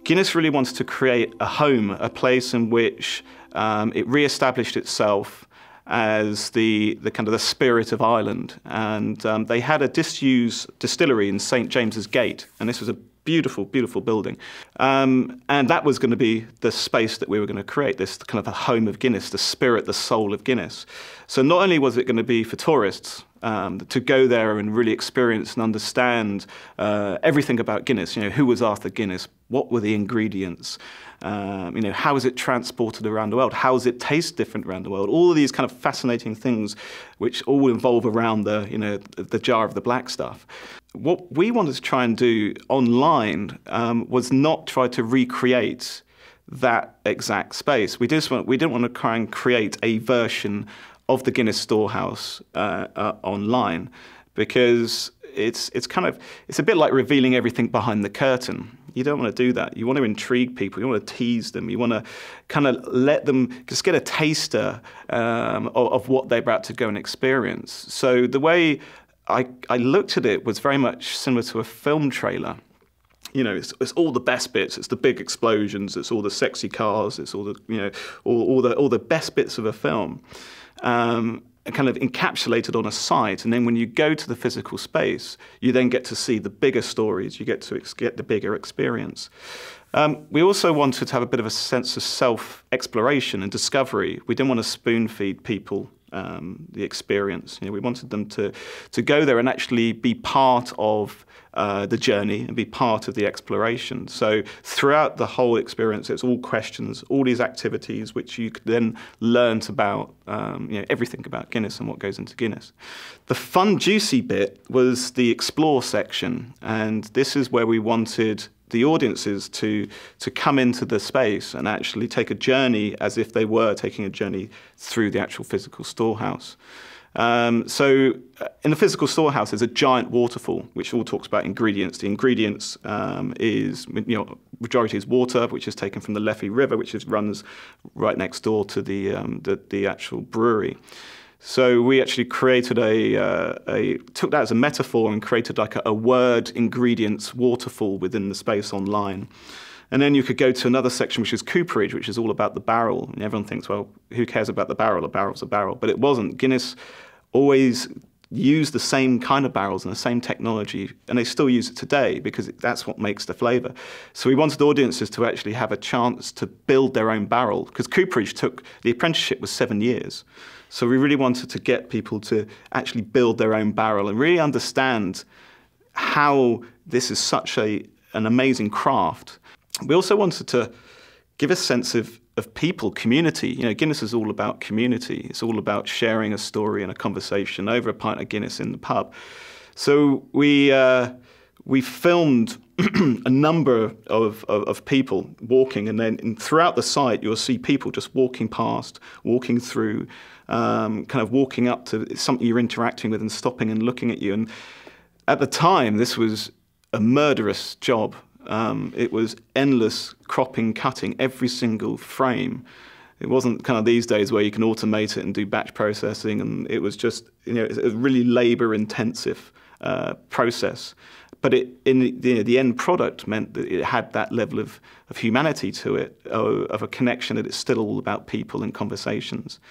Guinness really wanted to create a home, a place in which it re-established itself as the kind of the spirit of Ireland. And they had a disused distillery in St. James's Gate, and this was a beautiful, beautiful building. And that was going to be the space that we were going to create, this kind of a home of Guinness, the spirit, the soul of Guinness. So not only was it going to be for tourists to go there and really experience and understand everything about Guinness, who was Arthur Guinness, what were the ingredients, how is it transported around the world, how does it taste different around the world, all of these kind of fascinating things which all involve around the jar of the black stuff. What we wanted to try and do online was not try to recreate that exact space. We didn't want to try and create a version of the Guinness Storehouse online, because it's a bit like revealing everything behind the curtain. You don't want to do that. You want to intrigue people. You want to tease them. You want to kind of let them just get a taster of what they're about to go and experience. So the way I looked at it was very much similar to a film trailer. It's all the best bits. It's the big explosions. It's all the sexy cars. It's all the all the best bits of a film, kind of encapsulated on a site. And then when you go to the physical space, you then get to see the bigger stories. You get to get the bigger experience. We also wanted to have a bit of a sense of self-exploration and discovery. We didn't want to spoon-feed people the experience. We wanted them to go there and actually be part of the journey and be part of the exploration. So throughout the whole experience, it's all questions, all these activities which you could then learn about everything about Guinness and what goes into Guinness. The fun, juicy bit was the explore section, and this is where we wanted the audiences to come into the space and actually take a journey as if they were taking a journey through the actual physical storehouse. So in the physical storehouse, there's a giant waterfall, which all talks about ingredients. The ingredients majority is water, which is taken from the Liffey River, which runs right next door to the actual brewery. So we actually created took that as a metaphor and created like a word ingredients waterfall within the space online. And then you could go to another section, which is cooperage, which is all about the barrel. And everyone thinks, well, who cares about the barrel? A barrel's a barrel. But it wasn't. Guinness always used the same kind of barrels and the same technology, and they still use it today because that's what makes the flavour. So we wanted audiences to actually have a chance to build their own barrel, because cooperage the apprenticeship was 7 years. So we really wanted to get people to actually build their own barrel and really understand how this is such an amazing craft. We also wanted to give a sense of people, community. Guinness is all about community. It's all about sharing a story and a conversation over a pint of Guinness in the pub. So we filmed a number of people walking, and then throughout the site you'll see people just walking past, walking through, kind of walking up to something you're interacting with and stopping and looking at you. And at the time, this was a murderous job. It was endless cropping, cutting, every single frame. It wasn't kind of these days where you can automate it and do batch processing, and it was just, it's a really labour-intensive process. But the end product meant that it had that level of humanity to it, of a connection, that it's still all about people and conversations.